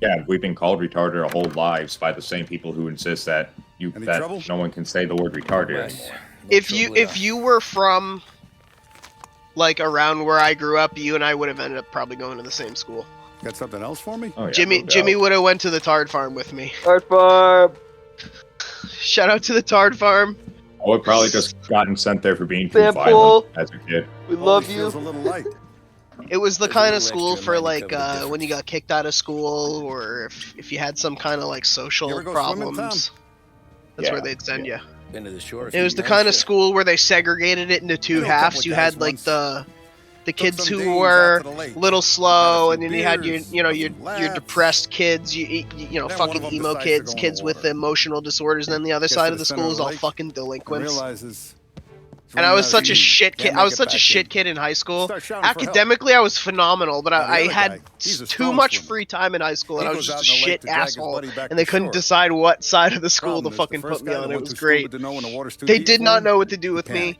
Yeah, we've been called retarded our whole lives by the same people who insist that no one can say the word retarded anymore. If you were from like around where I grew up, you and I would have ended up probably going to the same school. Got something else for me? Oh, yeah, Jimmy would have went to the Tard Farm with me. Tard Farm. Shout out to the Tard Farm. I would probably just gotten sent there for being too Sample. violent as a kid. We love you. Feels a little light. It was the kind of school for like when you got kicked out of school, or if you had some kind of like social problems. That's where they'd send you. It was the kind of school where they segregated it into two halves. You had like the kids who were a little slow, and then you had your depressed kids, you know, fucking emo kids, kids with emotional disorders, and then the other side of the school is all fucking delinquents. And I was such a shit kid. I was such a shit kid in high school. Academically, I was phenomenal, but I had too much free time in high school, and I was just a shit asshole. And they couldn't decide what side of the school to fucking put me on. It was great. They did not know what to do with me.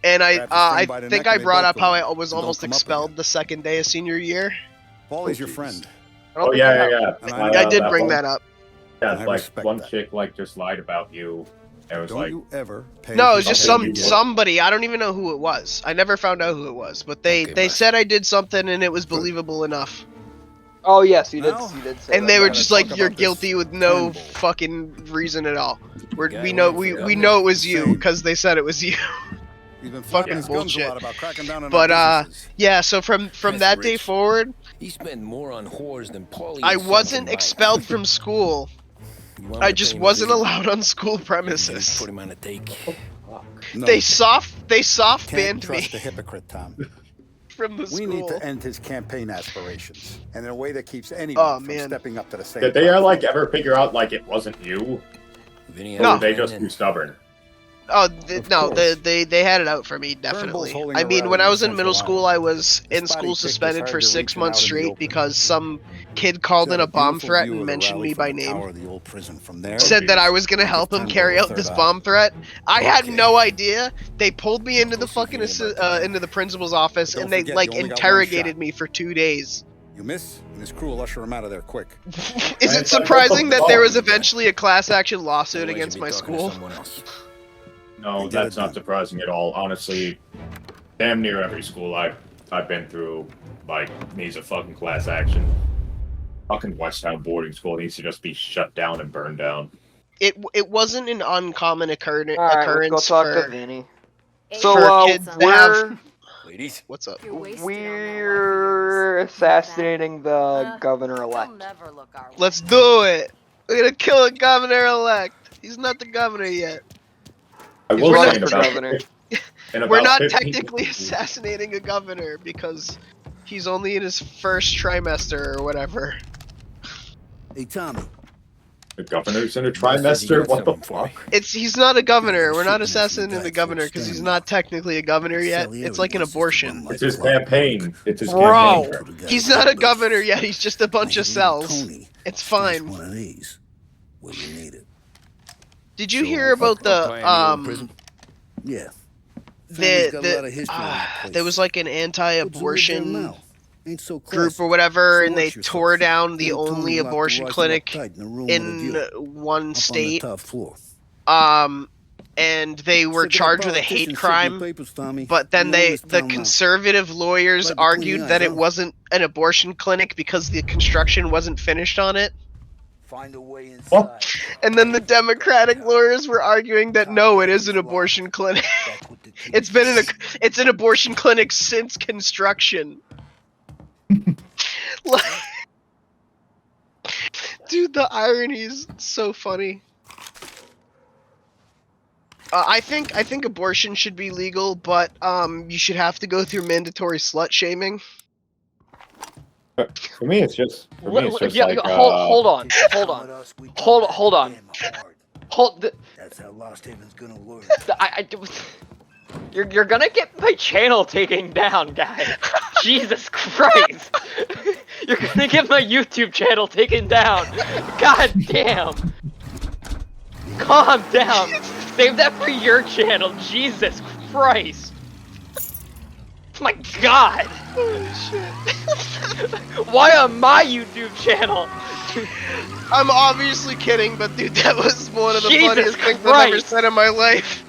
And I think I brought up how I was almost expelled the second day of senior year. Paulie's your friend. Oh yeah. I did bring that up. Yeah, like one chick like just lied about you. It was like, no, it was just somebody. I don't even know who it was. I never found out who it was, but they said I did something and it was believable enough. Oh yes, you did say and they were just like, "You're guilty with no fucking reason at all. We know it was you because they said it was you." Fucking bullshit. But yeah. So from that day forward, he spent more on whores than Paulie. I wasn't expelled from school. I just wasn't allowed on school premises. Put him on a take. No. They soft banned me Trust the hypocrite, Tom. from the school. We need to end his campaign aspirations, and in a way that keeps anyone from stepping up to the same. Did they like ever figure out like it wasn't you? No. Or were they just too stubborn? Oh no, they had it out for me, definitely. I mean, when I was in middle school, I was in school suspended for 6 months straight because some kid called in a bomb threat and mentioned me by name. Said that I was gonna help him carry out this bomb threat. I had no idea. They pulled me into the fucking into the principal's office and they like interrogated me for 2 days. You miss, and his crew will usher him out of there quick. Is it surprising that there was eventually a class action lawsuit against my school? No, that's not surprising at all. Honestly, damn near every school I've been through, like, needs a fucking class action. Fucking Westtown boarding school needs to just be shut down and burned down. It wasn't an uncommon occurrence let's go talk for to Vinny. So kids to have. Ladies, What's up? We're assassinating the governor-elect. Let's do it. We're gonna kill a governor-elect. He's not the governor yet. I will say We're not technically assassinating a governor because he's only in his first trimester or whatever. Hey, Tommy. The governor's in a trimester? What the fuck? He's not a governor. We're not assassinating the governor because he's not technically a governor yet. It's like an abortion. It's his campaign. It's his Bro, campaign. he's not a governor yet. He's just a bunch of cells. It's fine. One of these. Where you need it. Did you hear about the Yeah. there was like an anti-abortion group or whatever, and they tore down the only abortion clinic in one state. And they were charged with a hate crime, but then the conservative lawyers argued that it wasn't an abortion clinic because the construction wasn't finished on it. Find a way inside. What? And then the Democratic lawyers were arguing that no, it is an abortion clinic. It's an abortion clinic since construction. Like, dude, the irony is so funny. I think abortion should be legal, but you should have to go through mandatory slut shaming. For me, it's just. Hold on. That's how Lost Haven's gonna work. You're gonna get my channel taken down, guys. Jesus Christ. You're gonna get my YouTube channel taken down. God damn. Calm down. Save that for your channel. Jesus Christ. My God! Oh, shit. Why on my YouTube channel? I'm obviously kidding, but dude, that was one of the Jesus funniest things I've ever Christ. said in my life.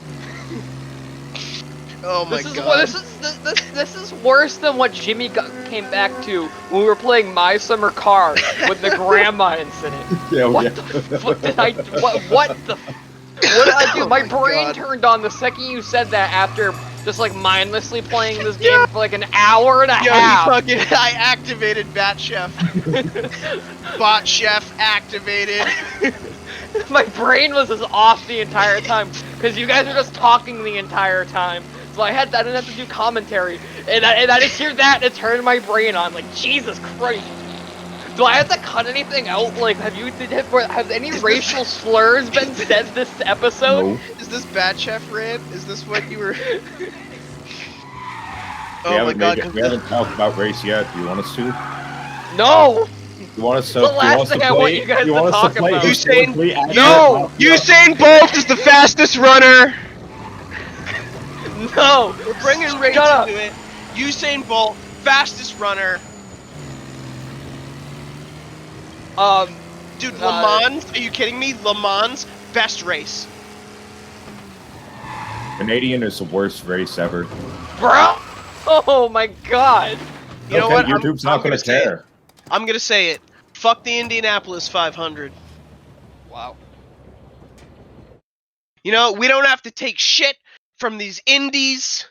Oh my God. This is worse than what Jimmy came back to when we were playing My Summer Car with the grandma incident. Yeah, What the fuck did I? What did I do? Oh my my brain God. turned on the second you said that after just like mindlessly playing this game for like an hour and a half. I activated Bat Chef. Bot Chef activated. My brain was just off the entire time because you guys were just talking the entire time. So I didn't have to do commentary, and I just hear that and it turned my brain on. Like, Jesus Christ. Do I have to cut anything out? Like, have any racial slurs been said this episode? No. Is this Bat Chef rant? Is this what you were? We haven't talked about race yet. Do you want us to? No! You want us to? The last thing I want you guys to talk about. Usain Bolt is the fastest runner. No! We're bringing race into it. Usain Bolt, fastest runner. Dude, Le Mans? Are you kidding me? Le Mans, best race. Canadian is the worst race ever. Bro! Oh my God! You know what? YouTube's not gonna care. I'm gonna say it. Fuck the Indianapolis 500. Wow. You know, we don't have to take shit from these indies.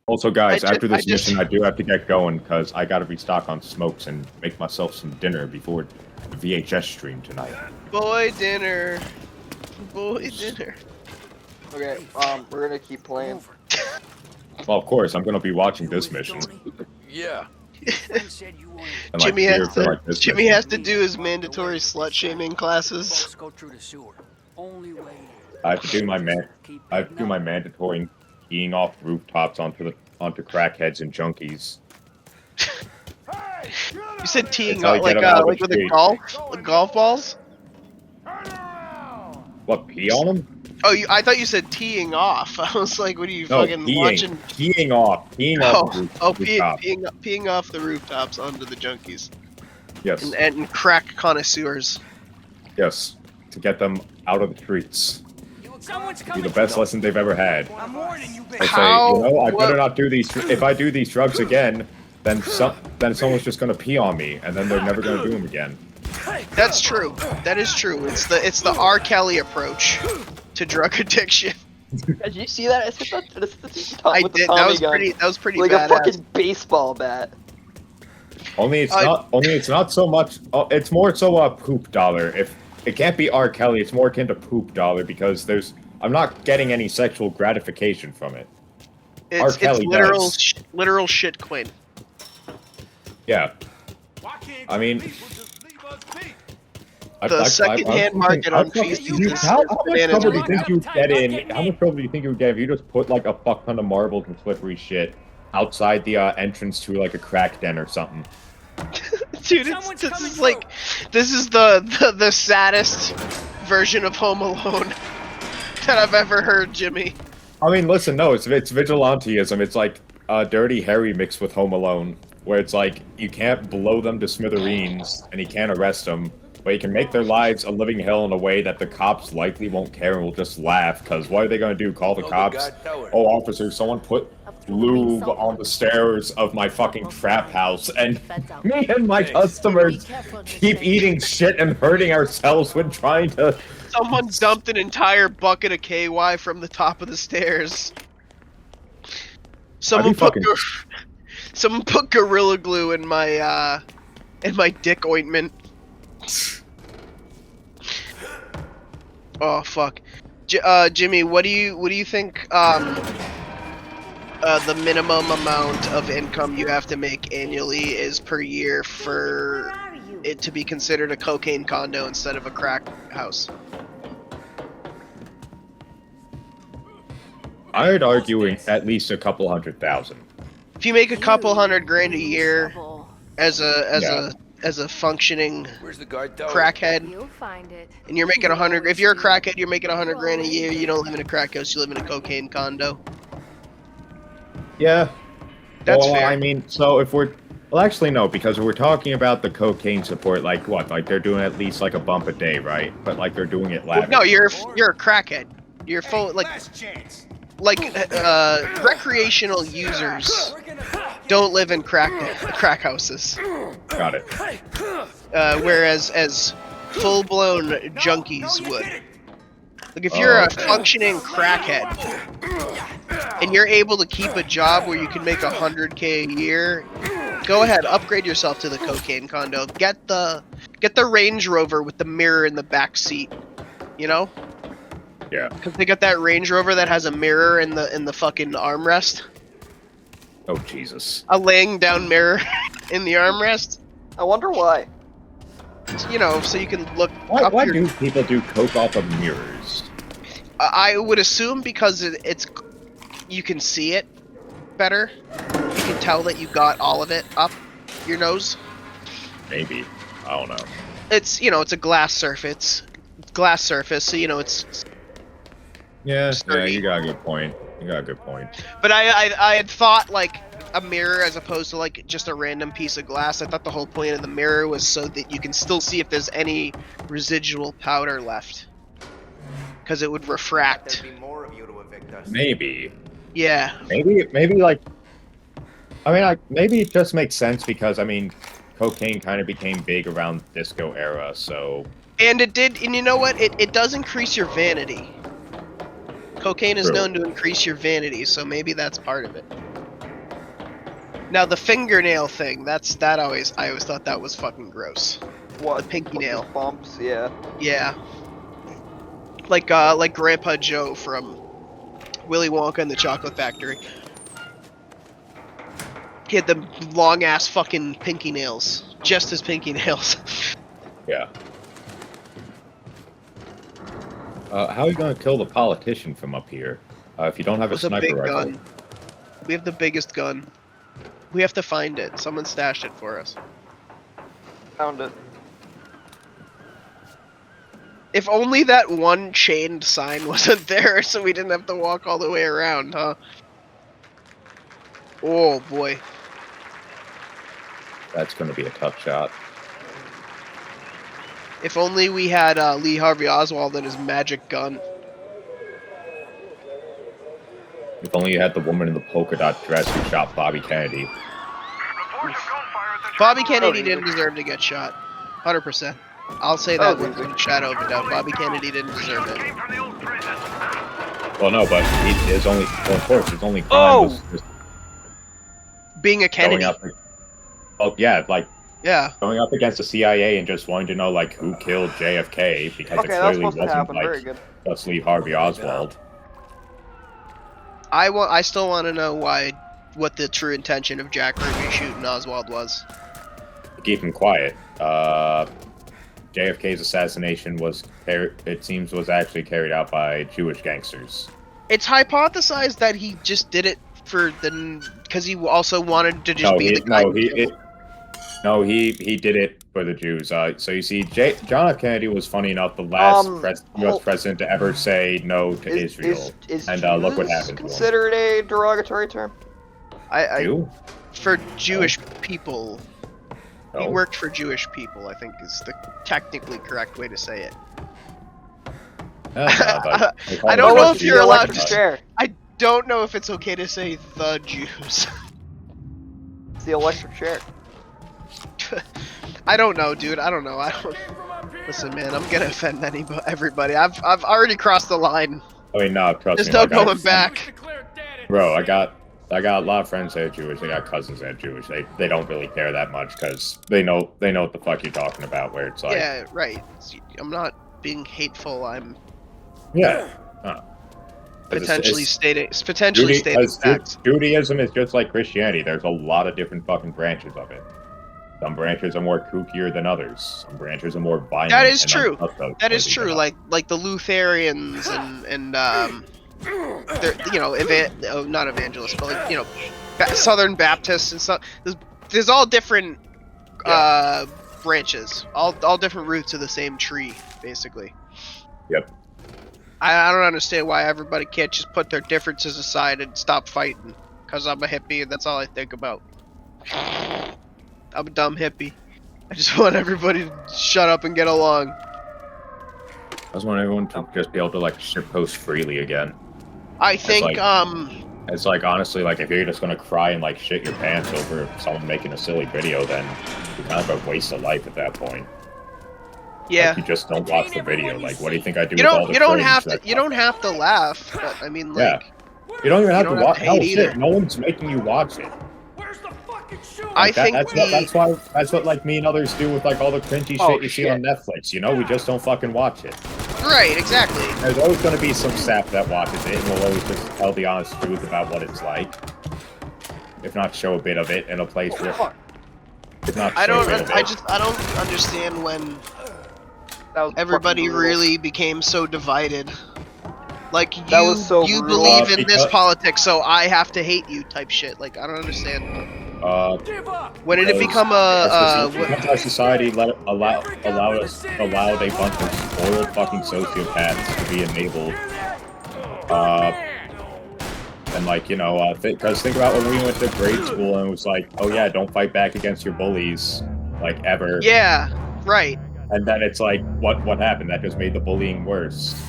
Also, guys, after this mission, I do have to get going because I gotta restock on smokes and make myself some dinner before the VHS stream tonight. Boy dinner. Boy dinner. Okay, we're gonna keep playing. Well, of course, I'm gonna be watching this mission. Yeah. And, Jimmy this Jimmy mission. has to do his mandatory slut shaming classes. I have to do my mandatory peeing off rooftops onto crackheads and junkies. You said teeing That's off how you get 'em out of like the with street. golf balls? What, pee on them? Oh, I thought you said teeing off. I was like, what are you No, fucking watching? peeing off the rooftop. Peeing off the rooftops onto the junkies. Yes. And crack connoisseurs. Yes. To get them out of the streets. Be the best lesson they've ever had. I say, I better not do these. If I do these drugs again, then someone's just gonna pee on me, and then they're never gonna do them again. That's true. That is true. It's the R. Kelly approach to drug addiction. Did you see that? I did. That was pretty like badass. a fucking baseball bat. Only it's not so much. It's more so a poop dollar. If it can't be R. Kelly, it's more akin to poop dollar because I'm not getting any sexual gratification from it. It's literal shit coin. Yeah. I mean, the second-hand market on feces. How much trouble do you think you would get in? How much trouble do you think you would get if you just put like a fuck ton of marbles and slippery shit outside the entrance to like a crack den or something? Dude, this is the saddest version of Home Alone that I've ever heard, Jimmy. I mean, listen, no, it's vigilanteism. It's like Dirty Harry mixed with Home Alone, where it's like you can't blow them to smithereens and you can't arrest them, but you can make their lives a living hell in a way that the cops likely won't care and will just laugh. Because what are they going to do? Call the cops? Oh, officer, someone put lube on the stairs of my fucking trap house, and me and my customers keep eating shit and hurting ourselves when trying to. Someone dumped an entire bucket of KY from the top of the stairs. Someone put Gorilla Glue in my dick ointment. Oh fuck, Jimmy, what do you think? The minimum amount of income you have to make annually is per year for it to be considered a cocaine condo instead of a crack house. I'd argue at least a couple $100,000. If you make a couple $100,000 a year as a functioning crackhead, and you're making if you're a crackhead, you're making $100,000 a year. You don't live in a crack house, you live in a cocaine condo. Yeah. That's well, fair. I mean, so if we're... Well, actually, no, because we're talking about the cocaine support, like what? Like they're doing at least like a bump a day, right? But like they're doing it lavish. No, you're a crackhead. You're full recreational users don't live in crack houses. Got it. Whereas as full-blown junkies would. Like if you're a functioning crackhead and you're able to keep a job where you can make $100K a year, go ahead, upgrade yourself to the cocaine condo. Get the Range Rover with the mirror in the back seat. You know? Yeah. Because they got that Range Rover that has a mirror in the fucking armrest. Oh Jesus. A laying down mirror in the armrest. I wonder why. You know, so you can look Why, up why your... do people do coke off of mirrors? I would assume because it's you can see it better. You can tell that you got all of it up your nose. Maybe. I don't know. It's, you know, it's a glass surface. So, you know, it's Yeah, sturdy. you got a good point. But I had thought, like, a mirror as opposed to, like, just a random piece of glass. I thought the whole point of the mirror was so that you can still see if there's any residual powder left. Because it would refract. Maybe. Yeah. Maybe like... I mean, maybe it just makes sense because, I mean, cocaine kind of became big around disco era, so... And it did, and you know what? It does increase your vanity. Cocaine is known to increase your vanity, so maybe that's part of it. Now the fingernail thing, I always thought that was fucking gross. What? The pinky nail. Bumps, yeah. Yeah. Like Grandpa Joe from Willy Wonka and the Chocolate Factory. He had the long ass fucking pinky nails. Just his pinky nails. Yeah. How are you going to kill the politician from up here if you don't have a sniper big rifle? gun. We have the biggest gun. We have to find it. Someone stashed it for us. Found it. If only that one chained sign wasn't there, so we didn't have to walk all the way around, huh? Oh boy. That's going to be a tough shot. If only we had Lee Harvey Oswald and his magic gun. If only you had the woman in the polka dot dress who shot Bobby Kennedy. Bobby Kennedy didn't deserve to get shot. 100%. I'll say that with a shadow of a doubt. Bobby Kennedy didn't deserve it. Well, no, but his only crime was just being a Kennedy. Yeah, going up against the CIA and just wanting to know, like, who killed JFK, because it clearly wasn't, like, just Lee Harvey Oswald. I still want to know what the true intention of Jack Ruby shooting Oswald was. To keep him quiet. JFK's assassination was actually carried out by Jewish gangsters. It's hypothesized that he just did it because he also wanted to just be the guy. No, he did it for the Jews. So you see, John F. Kennedy was, funny enough, the last U.S. president to ever say no to Israel. And look what happened to him. Considered a derogatory term? For Jewish people. No. He worked for Jewish people, I think is the technically correct way to say it. I don't know if you're allowed to share. I don't know if it's okay to say the Jews. It's the electric chair. I don't know, dude. I don't know. Listen, man. I'm gonna offend everybody. I've already crossed the line. I mean, no, trust me. There's no going back. Bro, I got a lot of friends that are Jewish. They got cousins that are Jewish. They don't really care that much because they know what the fuck you're talking about. Where it's like, yeah, right. I'm not being hateful. I'm potentially stating facts. Judaism is just like Christianity. There's a lot of different fucking branches of it. Some branches are more kookier than others. Some branches are more violent. That is true. That is true. Like the Lutherans and not evangelists, but like, Southern Baptists and stuff. There's all different branches, all different roots of the same tree, basically. Yep. I don't understand why everybody can't just put their differences aside and stop fighting. Because I'm a hippie and that's all I think about. I'm a dumb hippie. I just want everybody to shut up and get along. I just want everyone to just be able to like shitpost freely again. I think it's like honestly, like if you're just gonna cry and like shit your pants over someone making a silly video, then you're kind of a waste of life at that point. Yeah. Like, you just don't watch the video. Like, what do you think I do? You with all the don't have cringe to. You don't have to laugh. But, I mean, like. Yeah. You don't even have to watch. Hell, either. shit. No one's making you watch it. I think that's what like me and others do with like all the cringy shit you see on Netflix. You know, we just don't fucking watch it. Right, exactly. There's always going to be some sap that watches it, and we'll always just tell the honest truth about what it's like. If not show a bit of it in a place where. If not I don't understand when everybody really became so divided. Like you believe in this politics, so I have to hate you type shit. Like I don't understand. When did it become because our society allowed a bunch of spoiled fucking sociopaths to be enabled. And like, you know, because think about when we went to grade school and it was like, oh yeah, don't fight back against your bullies, like ever. Yeah, right. And then it's like, what happened? That just made the bullying worse.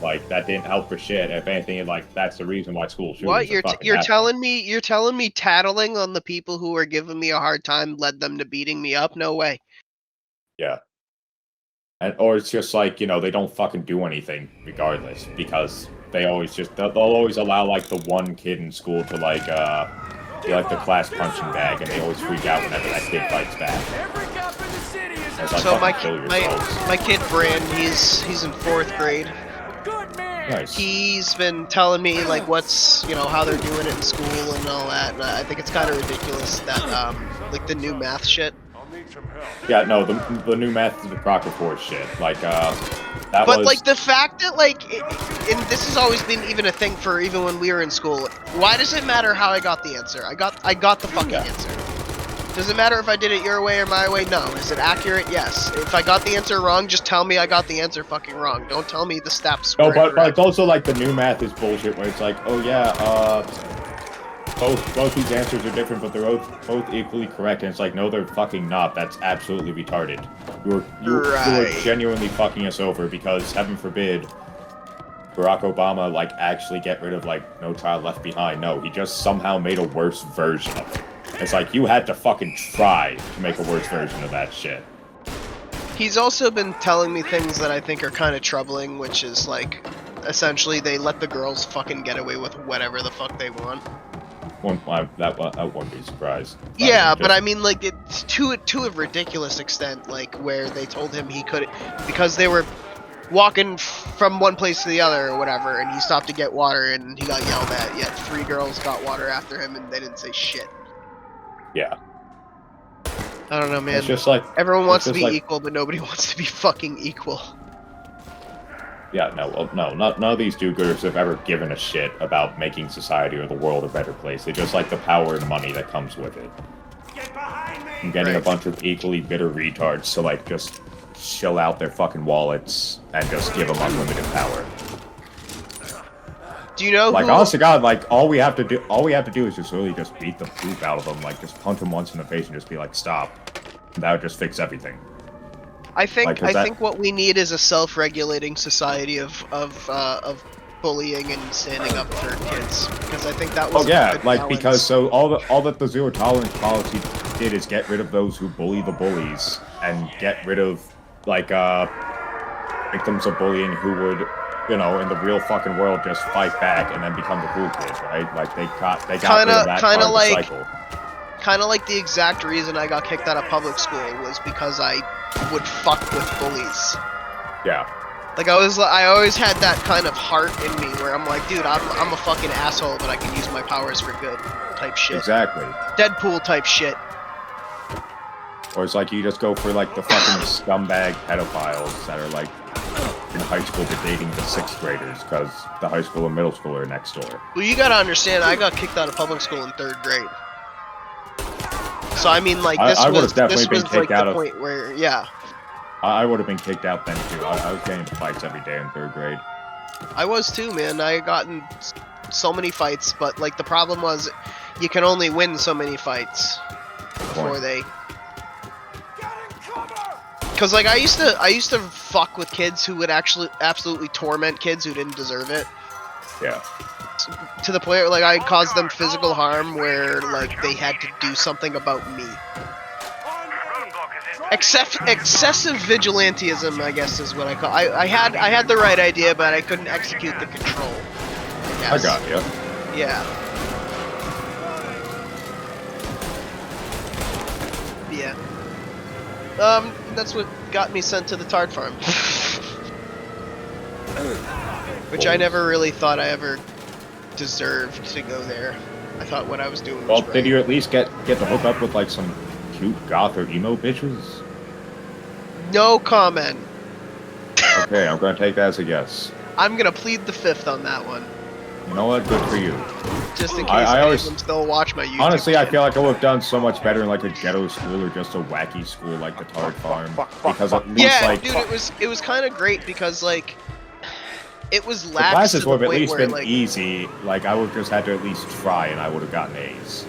Like that didn't help for shit. If anything, like that's the reason why school shootings. What you're telling me tattling on the people who are giving me a hard time led them to beating me up? No way. Yeah. And or it's just like, you know, they don't fucking do anything regardless because they'll always allow like the one kid in school to like be like the class punching bag, and they always freak out whenever that kid fights back. So my kid Brand, he's in 4th grade. Nice. He's been telling me like what's how they're doing it in school and all that, and I think it's kind of ridiculous that like the new math shit. Yeah, no, the new math is the proper force shit. Like But like the fact that and this has always been even a thing for even when we were in school. Why does it matter how I got the answer? I got the fucking answer. Does it matter if I did it your way or my way? No. Is it accurate? Yes. If I got the answer wrong, just tell me I got the answer fucking wrong. Don't tell me the steps. No, but it's also like the new math is bullshit where it's like, oh yeah, both these answers are different, but they're both equally correct, and it's like, no, they're fucking not. That's absolutely retarded. You are genuinely fucking us over because, heaven forbid, Barack Obama like actually get rid of like No Child Left Behind. No, he just somehow made a worse version of it. It's like, you had to fucking try to make a worse version of that shit. He's also been telling me things that I think are kind of troubling, which is like, essentially they let the girls fucking get away with whatever the fuck they want. That wouldn't be surprised. Yeah, but I mean, like, it's to a ridiculous extent, like, where they told him he could, because they were walking from one place to the other or whatever, and he stopped to get water, and he got yelled at, yet 3 girls got water after him, and they didn't say shit. Yeah. I don't know, man. It's just like... Everyone wants to be equal, but nobody wants to be fucking equal. Yeah, none of these do-gooders have ever given a shit about making society or the world a better place. They just like the power and money that comes with it. And getting a bunch of equally bitter retards to, like, just chill out their fucking wallets and just give them unlimited power. Do you know like, honest to God, like, all we have to do is just really just beat the poop out of them. Like, just punch them once in the face and just be like, stop. And that would just fix everything. I think what we need is a self-regulating society of bullying and standing up for kids, because I think that was because so all that the zero tolerance policy did is get rid of those who bully the bullies and get rid of like victims of bullying who would, you know, in the real fucking world just fight back and then become the cool kids, right? Like they got rid of that part of the cycle. Kind of like the exact reason I got kicked out of public school was because I would fuck with bullies. Yeah. Like I always had that kind of heart in me where I'm like, dude, I'm a fucking asshole, but I can use my powers for good, type shit. Exactly. Deadpool type shit. Or it's like you just go for like the fucking scumbag pedophiles that are like in high school dating the 6th graders because the high school and middle school are next door. Well, you gotta understand, I got kicked out of public school in 3rd grade. So I mean, like, this was like the point where, yeah. I would have been kicked out then too. I was getting into fights every day in 3rd grade. I was too, man. I got in so many fights, but like the problem was you can only win so many fights before they. Because like I used to fuck with kids who would actually absolutely torment kids who didn't deserve it. Yeah. To the point where like I caused them physical harm where like they had to do something about me. Excessive vigilantism, I guess, is what I call. I had the right idea, but I couldn't execute the control. I got you. Yeah. Yeah. That's what got me sent to the Tard Farm. Which I never really thought I ever deserved to go there. I thought what I was doing was right. Did you at least get to hook up with like some cute goth or emo bitches? No comment. Okay, I'm gonna take that as a yes. I'm gonna plead the fifth on that one. You know what? Good for you. Just in case I always still watch my YouTube honestly, channel. I feel like I would have done so much better in like a ghetto school or just a wacky school like the Tard Farm. Because at least like dude, it was kind of great because like it was the lax classes to the would have at point least where, been like, easy. Like I would have just had to at least try, and I would have gotten A's.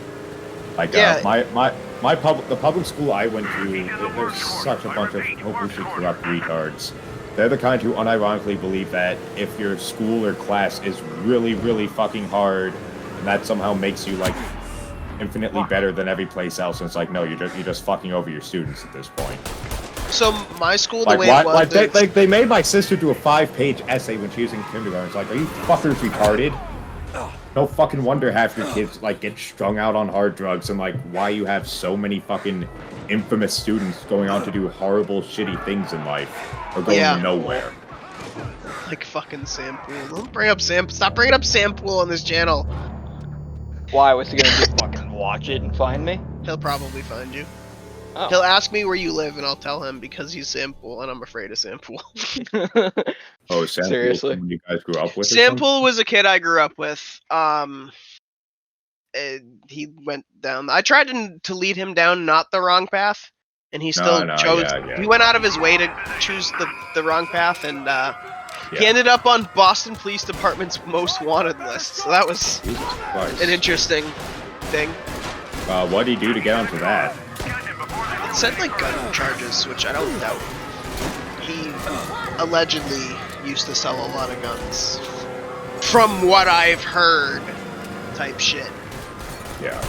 Like Yeah. the public school I went to, there's such a bunch of hopelessly corrupt retards. They're the kind who unironically believe that if your school or class is really, really fucking hard, and that somehow makes you like infinitely better than every place else. And it's like, no, you're just fucking over your students at this point. So my school, the Like, way it was, they made my sister do a 5-page essay when she was in kindergarten. It's like, are you fuckers retarded? No fucking wonder half your kids like get strung out on hard drugs, and like why you have so many fucking infamous students going on to do horrible, shitty things in life or going nowhere. like fucking Sam Pool. Don't bring up Sam. Stop bringing up Sam Pool on this channel. Why was he gonna just fucking watch it and find me? He'll probably find you. Oh. He'll ask me where you live, and I'll tell him because he's Sam Pool, and I'm afraid of Sam Pool. Oh, Sam Seriously? Pool, you guys grew up with? Sam Pool was a kid I grew up with. He went down. I tried to lead him down not the wrong path, and he still chose. He went out of his way to choose the wrong path, and he ended up on Boston Police Department's most wanted list. So that was an interesting thing. What did he do to get onto that? It said like gun charges, which I don't doubt. He allegedly used to sell a lot of guns. From what I've heard, type shit. Yeah.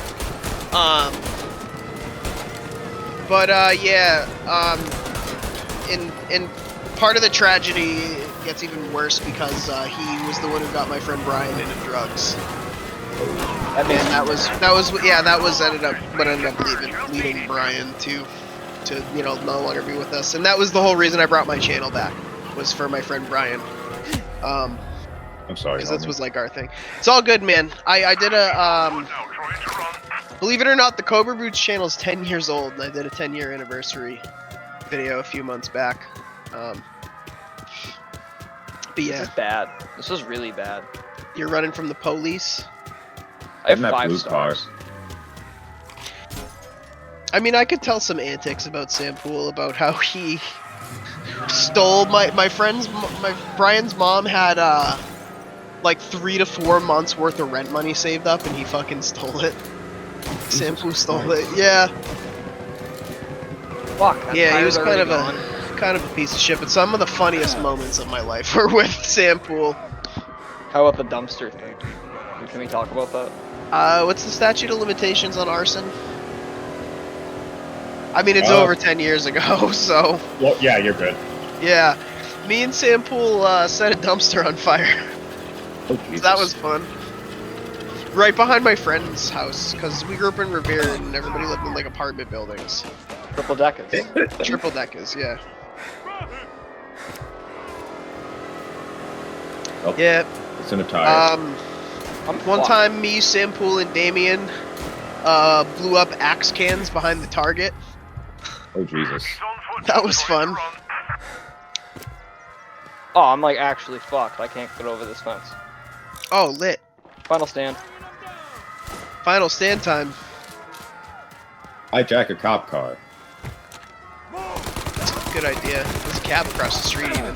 In part of the tragedy it gets even worse because he was the one who got my friend Brian into drugs. And that was ended up leading Brian to no longer be with us, and that was the whole reason I brought my channel back, was for my friend Brian. I'm sorry. Because this was like our thing. It's all good, man. I did a believe it or not, the CobraBoots channel is 10 years old, and I did a 10-year anniversary video a few months back. But yeah. This is bad. This is really bad. You're running from the police? I have 5 stars. I mean, I could tell some antics about Sam Pool, about how he stole my Brian's mom had like 3 to 4 months worth of rent money saved up, and he fucking stole it. Sam Pool stole it. Yeah. Fuck. Yeah, he was kind of a piece of shit. But some of the funniest moments of my life were with Sam Pool. How about the dumpster thing? Can we talk about that? What's the statute of limitations on arson? I mean, it's over 10 years ago, so... Well, yeah, you're good. Yeah. Me and Sam Pool set a dumpster on fire. Oh, so that was fun. Right behind my friend's house, because we grew up in Revere and everybody lived in, like, apartment buildings. Triple deckers. Triple deckers, yeah. Oh, yeah. It's in a tire. One time, me, Sam Pool, and Damien blew up axe cans behind the Target. Oh, Jesus. That was fun. Oh, I'm like actually fucked. I can't get over this fence. Oh, lit. Final stand. Final stand time. Hijack a cop car. That's a good idea. There's a cab across the street even.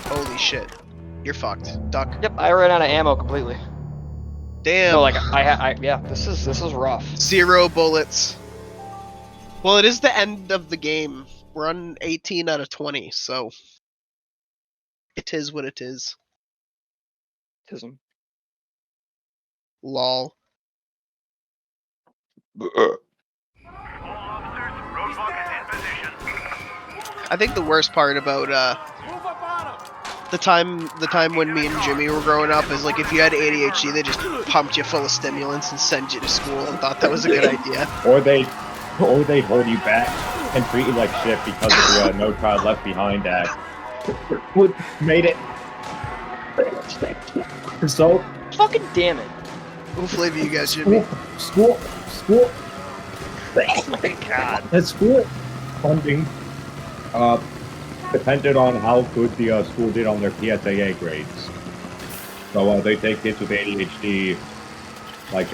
Holy shit. You're fucked. Duck. Yep, I ran out of ammo completely. Damn. No, like yeah, this is rough. 0 bullets. Well, it is the end of the game. We're on 18 out of 20, so it is what it is. Tism. Lol. I think the worst part about the time when me and Jimmy were growing up is like if you had ADHD, they just pumped you full of stimulants and sent you to school and thought that was a good idea. Or they hold you back and treat you like shit because of the No Child Left Behind Act. What made it so fucking damn it. What flavor you guys, Jimmy? School. Oh my god. The school funding depended on how good the school did on their PSAA grades. So they take kids with ADHD, like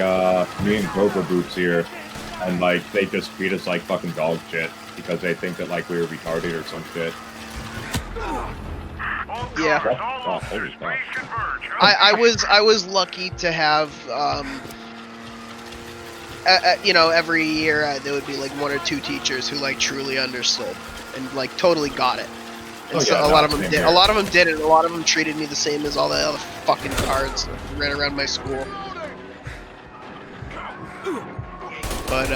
me and CobraBoots here, and like they just treat us like fucking dog shit because they think that like we were retarded or some shit. Yeah. Oh, holy fuck. I was lucky to have you know, every year there would be like 1 or 2 teachers who like truly understood and like totally got it. And so a lot of them did. A lot of them did, and a lot of them treated me the same as all the other fucking cards that ran around my school. But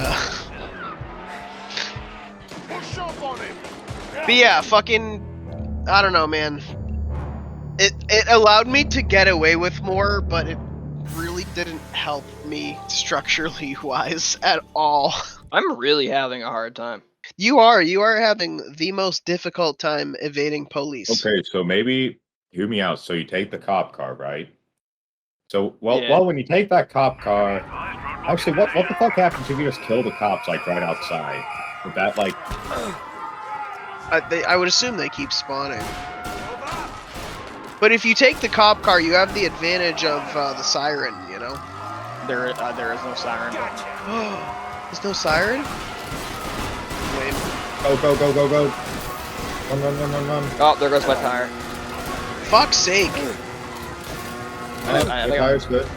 yeah, fucking, I don't know, man. It allowed me to get away with more, but it really didn't help me structurally wise at all. I'm really having a hard time. You are having the most difficult time evading police. Okay, so maybe hear me out. So you take the cop car, right? So Yeah. well, when you take that cop car, actually, what the fuck happens if you just kill the cops like right outside? Would that like? I would assume they keep spawning. But if you take the cop car, you have the advantage of the siren, you know? There is no siren. There's no siren? Lame. Go. Run. Oh, there goes my tire. Fuck's sake. The tire's good.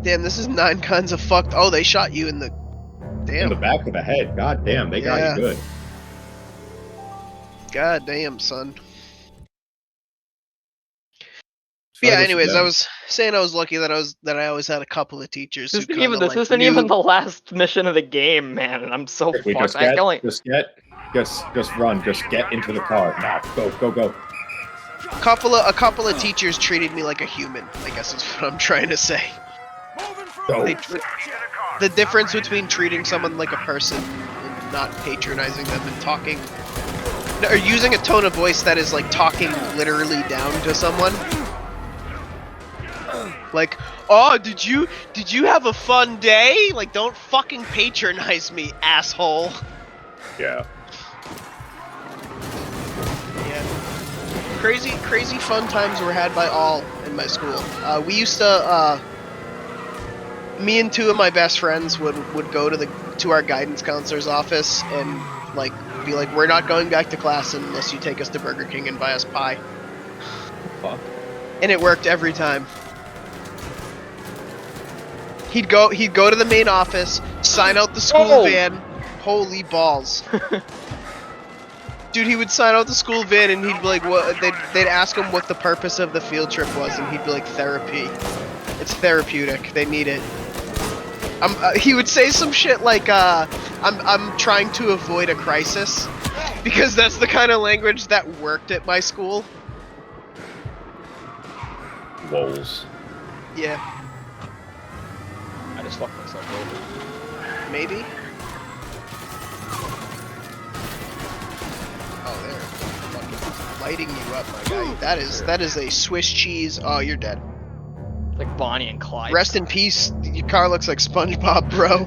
Damn, this is 9 kinds of fucked. Oh, they shot you in the... Damn. In the back of the head. God damn, they got you good. God damn, son. Yeah, anyways, I was saying I was lucky that I always had a couple of teachers This isn't even the last mission of the game, man, and I'm so fucked. Just run, just get into the car. Now, go. A couple of teachers treated me like a human, I guess is what I'm trying to say. The difference between treating someone like a person and not patronizing them and talking, or using a tone of voice that is like talking literally down to someone. Like, oh, did you have a fun day? Like, don't fucking patronize me, asshole. Yeah. Yeah. Crazy fun times were had by all in my school. We used to, me and 2 of my best friends would go to our guidance counselor's office and like be like, we're not going back to class unless you take us to Burger King and buy us pie. Fuck. And it worked every time. He'd go to the main office, sign out the school van. Holy balls. Dude, he would sign out the school van and he'd be like, what? They'd ask him what the purpose of the field trip was, and he'd be like, therapy. It's therapeutic. They need it. He would say some shit like, I'm trying to avoid a crisis, because that's the kind of language that worked at my school. Woles. Yeah. I just fucked myself over. Maybe? Oh, they're fucking lighting you up, my guy. That is a Swiss cheese. Oh, you're dead. Like Bonnie and Clyde. Rest in peace. Your car looks like SpongeBob, bro.